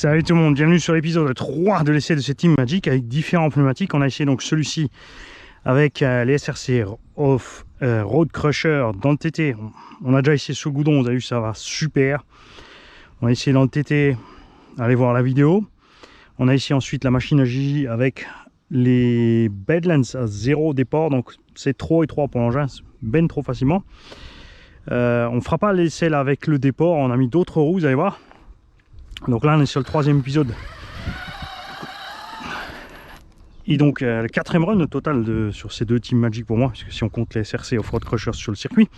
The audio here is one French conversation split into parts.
Salut tout le monde, bienvenue sur l'épisode 3 de l'essai de cette Team Magic avec différents pneumatiques. On a essayé donc celui-ci avec les SRC Off Road Crusher dans le TT. On a déjà essayé sur le goudron, vous avez vu, ça va super. On a essayé dans le TT, allez voir la vidéo. On a essayé ensuite la machine à Gigi avec les Badlands à 0 départ, donc c'est trop étroit pour l'engin, ben trop facilement. On ne fera pas l'essai là avec le départ, on a mis d'autres roues, vous allez voir. Donc là on est sur le 3e épisode et donc le 4e run au total sur ces deux Team Magic pour moi, puisque si on compte les SRC Off-Road Crushers sur le circuit.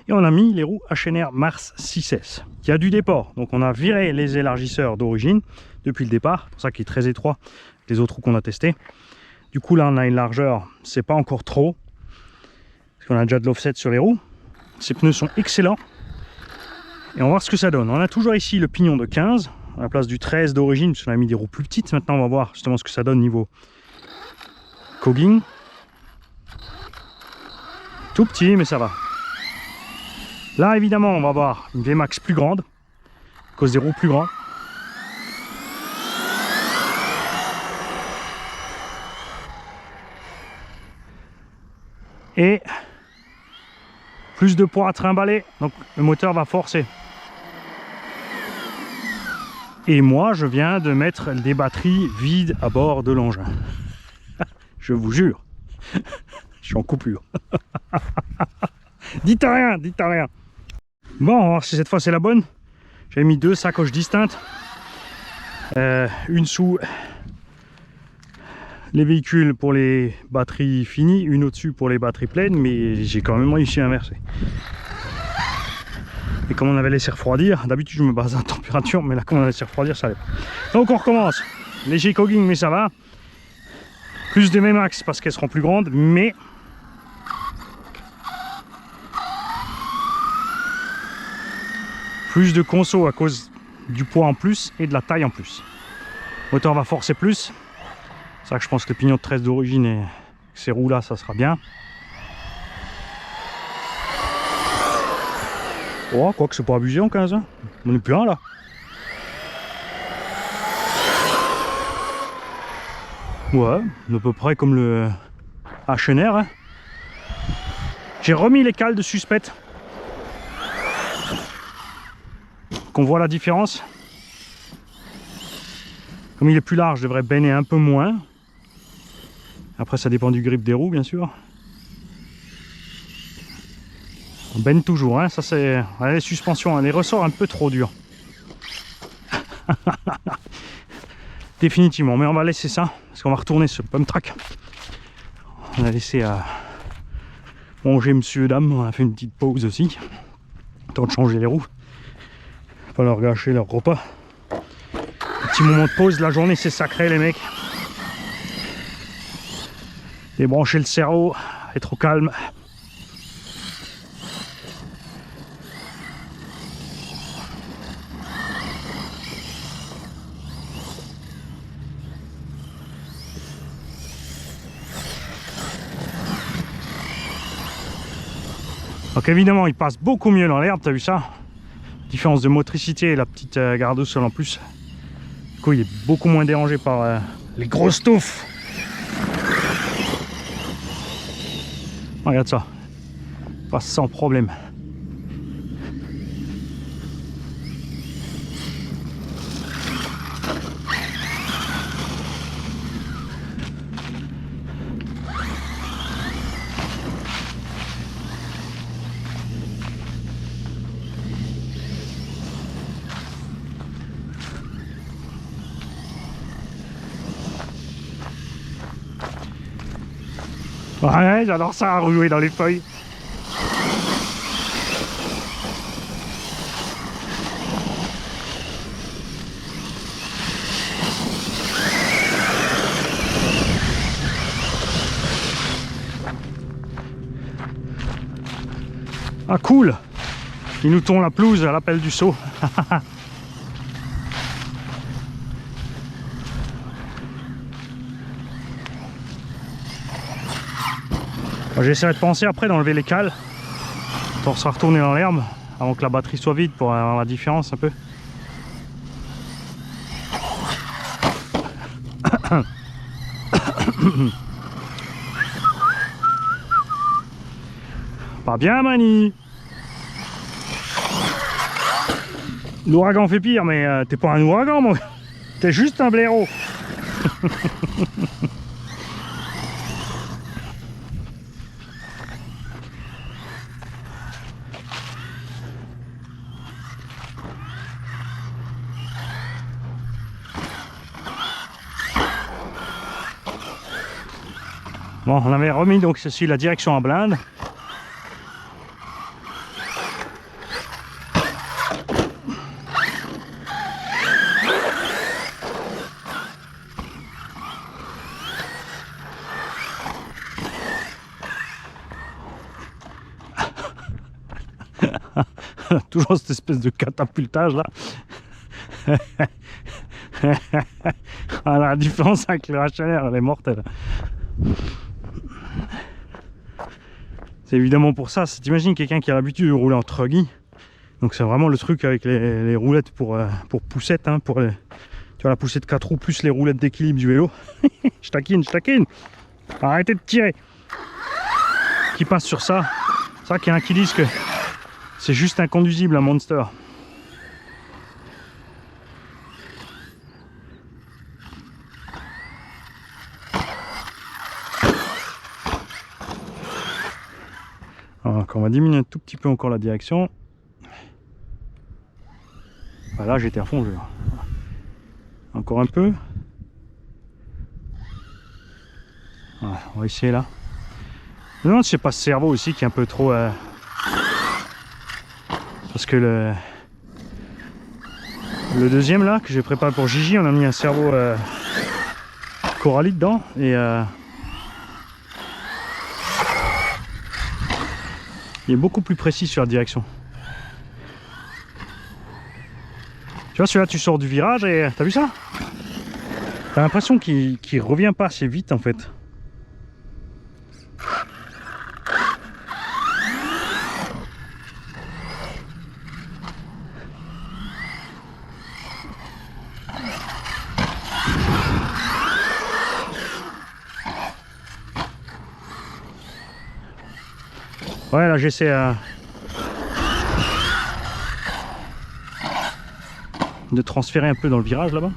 Et on a mis les roues HNR Mars 6S qui a du départ, donc on a viré les élargisseurs d'origine depuis le départ, c'est pour ça qu'il est très étroit les autres roues qu'on a testé. Du coup là on a une largeur, c'est pas encore trop parce qu'on a déjà de l'offset sur les roues. Ces pneus sont excellents et on va voir ce que ça donne. On a toujours ici le pignon de 15 à la place du 13 d'origine, parce qu'on a mis des roues plus petites. Maintenant on va voir justement ce que ça donne niveau cogging. Tout petit mais ça va. Là évidemment on va avoir une VMAX plus grande à cause des roues plus grandes. Et plus de poids à trimballer, donc le moteur va forcer. Et moi je viens de mettre des batteries vides à bord de l'engin. Je vous jure. Je suis en coupure. Dites rien, dites rien. Bon, on va voir si cette fois c'est la bonne. J'ai mis deux sacoches distinctes. Une sous les véhicules pour les batteries finies, une au-dessus pour les batteries pleines, mais j'ai quand même réussi à inverser. Et comme on avait laissé refroidir, d'habitude je me base à la température, mais là comme on a laissé refroidir, ça allait pas. Donc on recommence. Léger cogging, mais ça va. Plus de VMAX parce qu'elles seront plus grandes, mais plus de conso à cause du poids en plus et de la taille en plus. Le moteur va forcer plus. C'est ça que je pense que le pignon de 13 d'origine et ces roues là, ça sera bien. Oh, quoi que c'est pas abusé en 15, hein. On n'est plus un là. Ouais, à peu près comme le HNR. Hein. J'ai remis les cales de suspect. Qu'on voit la différence. Comme il est plus large, je devrais beiner un peu moins. Après, ça dépend du grip des roues, bien sûr. On baigne toujours, hein. Ça c'est les suspensions, hein. Les ressorts un peu trop durs. Définitivement, mais on va laisser ça parce qu'on va retourner sur le pump track. On a laissé à manger monsieur et dame, on a fait une petite pause aussi. Temps de changer les roues. Pas leur gâcher leur repas. Un petit moment de pause, la journée c'est sacré les mecs. Débrancher le cerveau, être au calme. Donc évidemment il passe beaucoup mieux dans l'herbe, t'as vu ça? Différence de motricité et la petite garde au sol en plus. Du coup il est beaucoup moins dérangé par les grosses touffes. Regarde ça, il passe sans problème. Ouais, j'adore ça, rouler dans les feuilles. Ah cool, il nous tond la pelouse à l'appel du saut. J'essaierai de penser après d'enlever les cales. On sera retourné dans l'herbe avant que la batterie soit vide pour avoir la différence un peu. Pas bien, Mani. L'ouragan fait pire, mais t'es pas un ouragan, moi. T'es juste un blaireau. Bon, on avait remis donc ceci la direction en blinde. Toujours cette espèce de catapultage là. Ah, la différence avec le HLR, elle est mortelle. C'est évidemment pour ça. T'imagines quelqu'un qui a l'habitude de rouler en truggy. Donc c'est vraiment le truc avec les roulettes pour poussette, hein, pour tu vois, la poussette 4 roues plus les roulettes d'équilibre du vélo. Je taquine, je taquine. Arrêtez de tirer. Qui passe sur ça. C'est vrai qu'il y en a qui disent que c'est juste inconduisible un Monster. Alors, on va diminuer un tout petit peu encore la direction. Voilà, j'étais à fond. Encore un peu. Voilà, on va essayer là. Je me demande si c'est pas ce cerveau aussi qui est un peu trop... Parce que le deuxième là, que j'ai préparé pour Gigi, on a mis un cerveau corallite dedans. Et il est beaucoup plus précis sur la direction. Tu vois, celui-là, tu sors du virage et t'as vu ça? T'as l'impression qu'il revient pas assez vite en fait. Ouais, là j'essaie de transférer un peu dans le virage là-bas.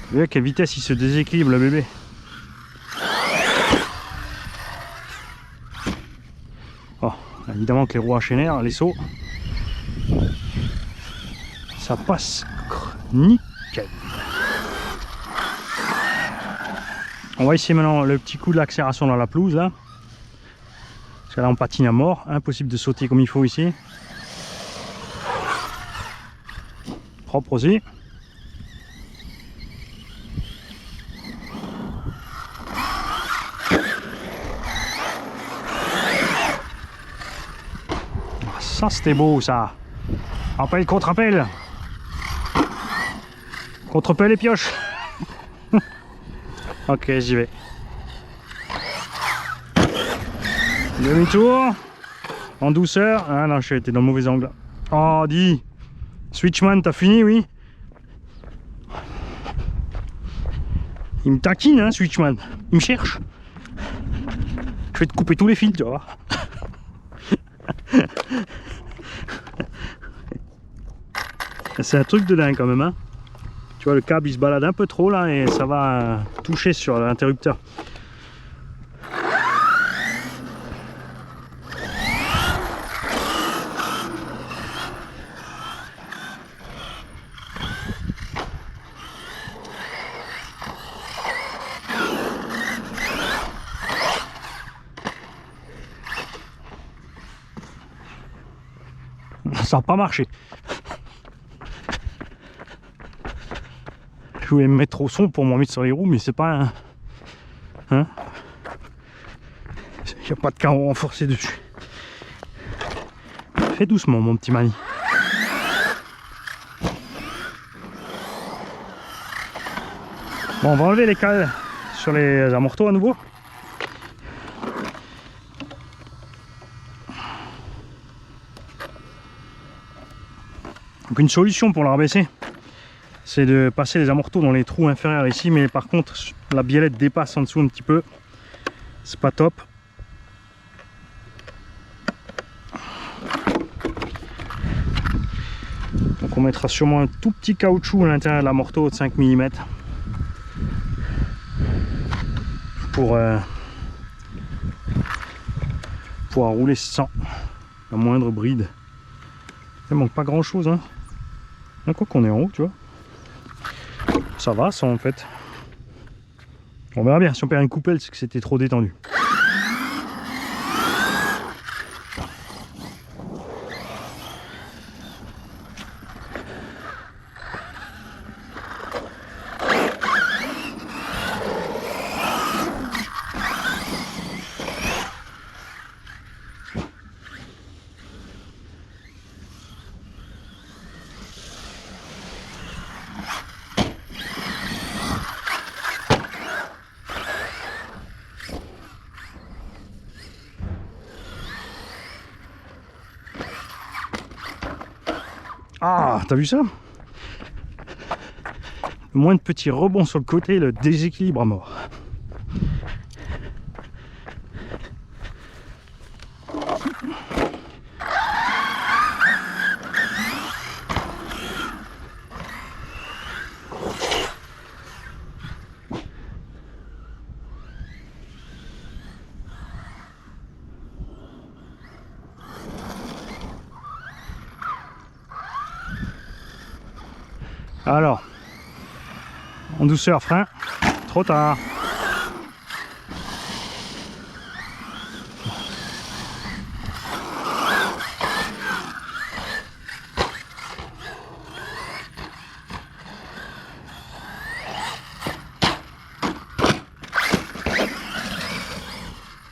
Vous voyez à quelle vitesse il se déséquilibre le bébé. Oh, évidemment que les roues HNR, les sauts, ça passe nickel. On va essayer maintenant le petit coup de l'accélération dans la pelouse là. Parce que là on patine à mort, impossible de sauter comme il faut ici. Propre aussi. Ça c'était beau ça. Appel contre appel. Contre pelle et pioche. Ok, j'y vais. Demi-tour. En douceur. Ah non, j'étais dans le mauvais angle. Oh, dis. Switchman, t'as fini, oui? Il me taquine, hein, Switchman. Il me cherche. Je vais te couper tous les fils, tu vois. C'est un truc de dingue quand même, hein. Tu vois, le câble il se balade un peu trop là et ça va toucher sur l'interrupteur. Ça n'a pas marché. Je voulais me mettre au son pour m'en mettre sur les roues, mais c'est pas un... Hein? Il n'y a pas de carreau renforcé dessus. Fais doucement, mon petit Mani. Bon, on va enlever les cales sur les amortos à nouveau. Donc une solution pour la rabaisser, c'est de passer les amortos dans les trous inférieurs ici, mais par contre la biellette dépasse en dessous un petit peu, c'est pas top. Donc on mettra sûrement un tout petit caoutchouc à l'intérieur de l'amorto de 5 mm pour pouvoir rouler sans la moindre bride. Il manque pas grand chose, hein. Quoi qu'on est en haut, tu vois. Ça va, ça en fait. On verra bien. Si on perd une coupelle, c'est que c'était trop détendu. Ah, t'as vu ça? Le moins de petits rebonds sur le côté, le déséquilibre à mort. Alors, en douceur, frein, trop tard.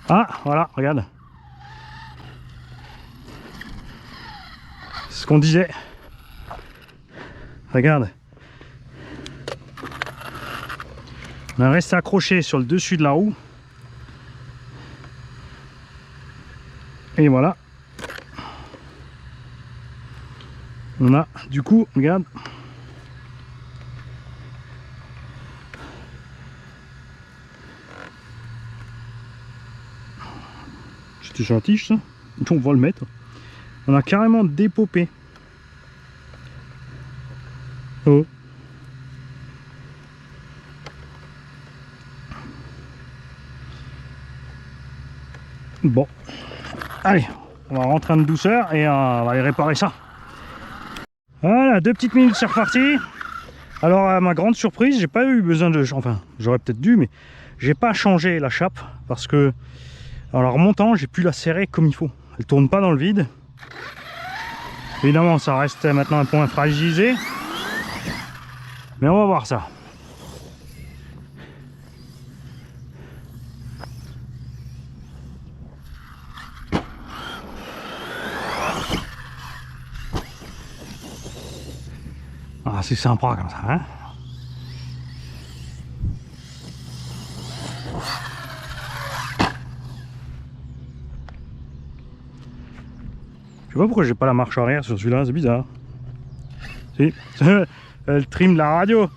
Ah, voilà, regarde. C'est ce qu'on disait. Regarde. On a resté accroché sur le dessus de la roue. Et voilà. On a, du coup, regarde. C'était gentil ça. On va le mettre. On a carrément dépopé. Oh. Bon, allez, on va rentrer en douceur et on va aller réparer ça. Voilà, 2 petites minutes, c'est reparti. Alors à ma grande surprise, j'ai pas eu besoin de... Enfin, j'aurais peut-être dû, mais j'ai pas changé la chape parce que en la remontant, j'ai pu la serrer comme il faut. Elle tourne pas dans le vide. Évidemment, ça reste maintenant un point fragilisé. Mais on va voir ça. Ah, c'est sympa comme ça, hein. Je sais pas pourquoi j'ai pas la marche arrière sur celui-là, c'est bizarre. Si, le trim de la radio.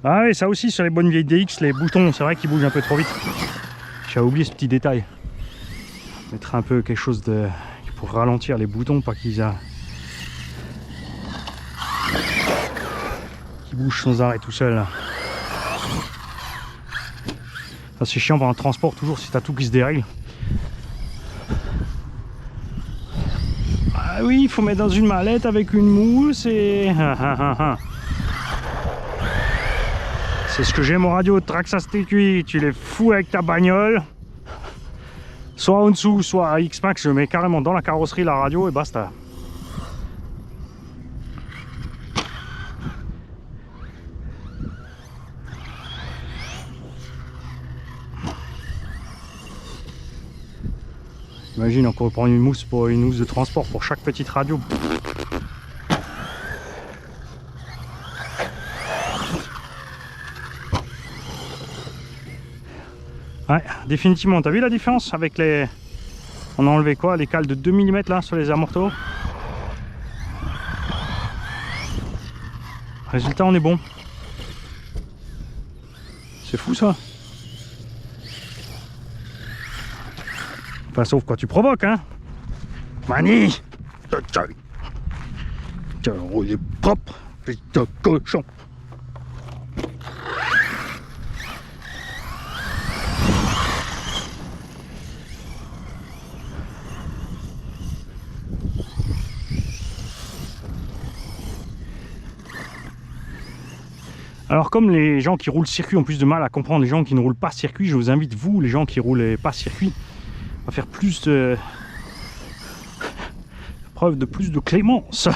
Ah oui, ça aussi sur les bonnes vieilles DX, les boutons, c'est vrai qu'ils bougent un peu trop vite. J'ai oublié ce petit détail. Mettre un peu quelque chose de pour ralentir les boutons, pas qu'ils bougent sans arrêt tout seul. Ça c'est chiant pendant le transport toujours si t'as tout qui se dérègle. Ah oui, il faut mettre dans une mallette avec une mousse et... C'est ce que j'aime aux radios de Traxxas TQI, tu les fous avec ta bagnole. Soit en dessous, soit à X-Max, je mets carrément dans la carrosserie la radio et basta. Imagine encore prendre une mousse de transport pour chaque petite radio. Ouais, définitivement. T'as vu la différence avec les... On a enlevé quoi? Les cales de 2 mm là sur les amortos. Résultat, on est bon. C'est fou ça. Enfin, sauf quand tu provoques, hein. Mani! Tiens, il est propre, putain de cochon. Alors comme les gens qui roulent circuit ont plus de mal à comprendre les gens qui ne roulent pas circuit, je vous invite, vous, les gens qui roulent pas circuit, à faire plus de... preuve de plus de clémence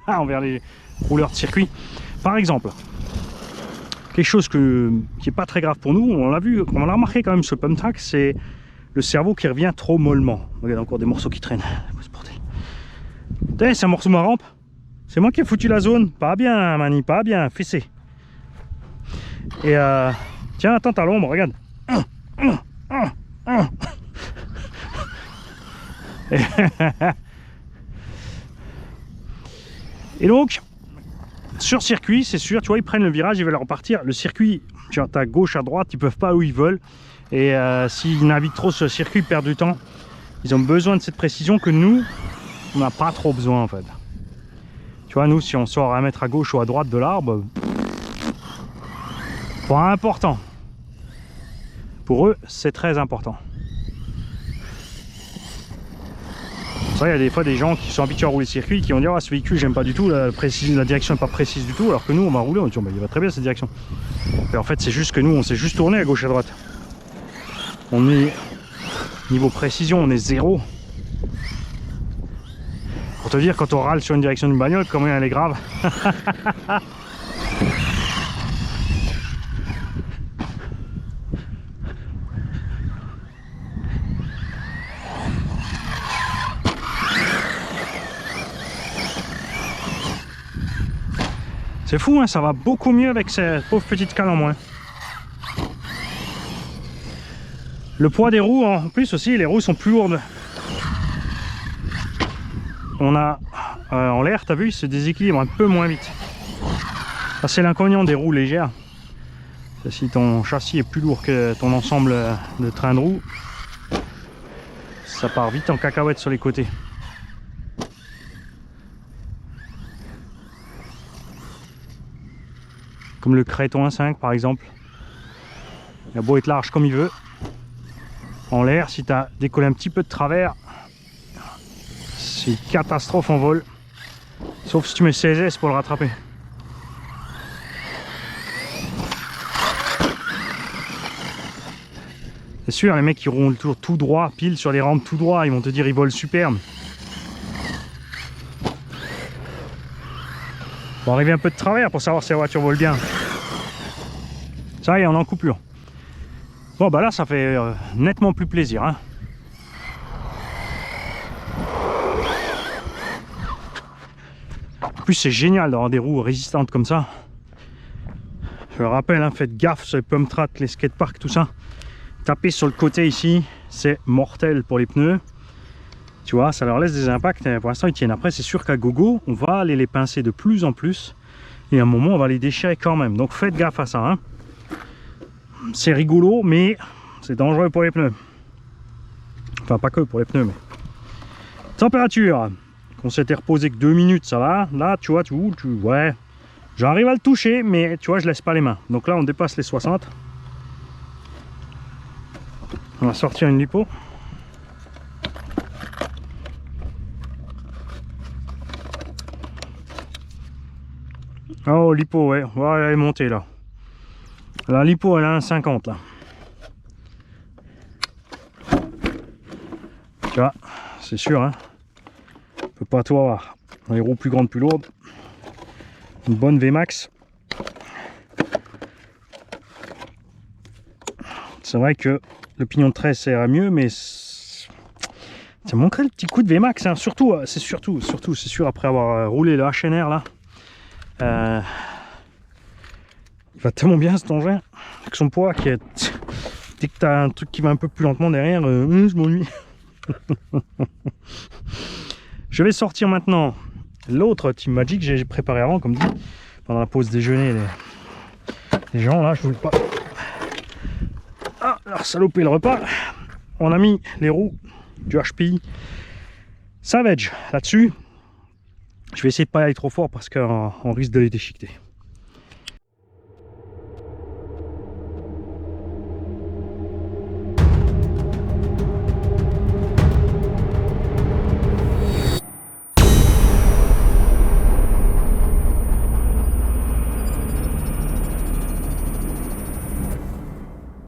envers les rouleurs de circuit. Par exemple, quelque chose qui n'est pas très grave pour nous, on l'a vu, on l'a remarqué quand même sur le pump track, c'est le cerveau qui revient trop mollement. Regarde, encore des morceaux qui traînent. C'est un morceau de ma rampe. C'est moi qui ai foutu la zone. Pas bien, Mani, pas bien, fessé. Et tiens, attends, t'as l'ombre, regarde. Et donc, sur circuit, c'est sûr, tu vois, ils prennent le virage, ils veulent repartir. Le circuit, tu vois, à gauche, à droite, ils peuvent pas où ils veulent. Et s'ils naviguent trop sur le circuit, ils perdent du temps. Ils ont besoin de cette précision que nous, on n'a pas trop besoin en fait. Tu vois, nous, si on sort 1 mètre à gauche ou à droite de l'arbre, pas important. Pour eux, c'est très important. Il y a des fois des gens qui sont habitués à rouler circuit qui vont dire ah, ce véhicule j'aime pas du tout, la direction n'est pas précise du tout, alors que nous on va rouler, on dit oh, bah, il va très bien cette direction. Et en fait c'est juste que nous on s'est juste tourné à gauche à droite. On est niveau précision, on est 0. Pour te dire quand on râle sur une direction d'une bagnole, comment elle est grave. C'est fou, hein, ça va beaucoup mieux avec cette pauvre petite cale en moins. Le poids des roues, en plus aussi, les roues sont plus lourdes. On a en l'air, t'as vu, il se déséquilibre un peu moins vite. Ça, c'est l'inconvénient des roues légères. Si ton châssis est plus lourd que ton ensemble de train de roues, ça part vite en cacahuète sur les côtés. Comme le Créton 1.5 par exemple. Il a beau être large comme il veut. En l'air, si tu as décollé un petit peu de travers, c'est une catastrophe en vol. Sauf si tu mets 16S pour le rattraper. C'est sûr, les mecs qui roulent toujours tout droit, pile sur les rampes tout droit, ils vont te dire ils volent superbe. Faut arriver un peu de travers pour savoir si la voiture vole bien. Ça y est, on est en coupure. Bon bah là ça fait nettement plus plaisir, hein. En plus c'est génial d'avoir des roues résistantes comme ça. Je le rappelle, hein, faites gaffe sur les pump track, les skateparks, tout ça. Taper sur le côté ici, c'est mortel pour les pneus. Tu vois, ça leur laisse des impacts. Pour l'instant, ils tiennent. Après, c'est sûr qu'à gogo, on va aller les pincer de plus en plus. Et à un moment, on va les déchirer quand même. Donc, faites gaffe à ça. Hein. C'est rigolo, mais c'est dangereux pour les pneus. Enfin, pas que pour les pneus, mais... Température. On s'était reposé que 2 minutes, ça va. Là, tu vois, ouais. J'arrive à le toucher, mais tu vois, je laisse pas les mains. Donc là, on dépasse les 60. On va sortir une lipo. Oh, lipo, ouais, elle est montée là. La lipo, elle a un 50 là. Tu vois, c'est sûr, hein. On peut pas tout avoir. Les roues plus grandes, plus lourdes. Une bonne VMAX. C'est vrai que le pignon de 13 ça ira mieux, mais ça manquerait le petit coup de VMAX, hein. Surtout, c'est sûr, après avoir roulé le HNR là. Il va tellement bien cet engin avec son poids qui est Dès que tu as un truc qui va un peu plus lentement derrière, je m'ennuie. Je vais sortir maintenant l'autre Team Magic que j'ai préparé avant, comme dit, pendant la pause déjeuner. Les gens là, je voulais pas leur saloper le repas. On a mis les roues du HPI Savage là-dessus. Je vais essayer de pas aller trop fort parce qu'on risque de les déchiqueter.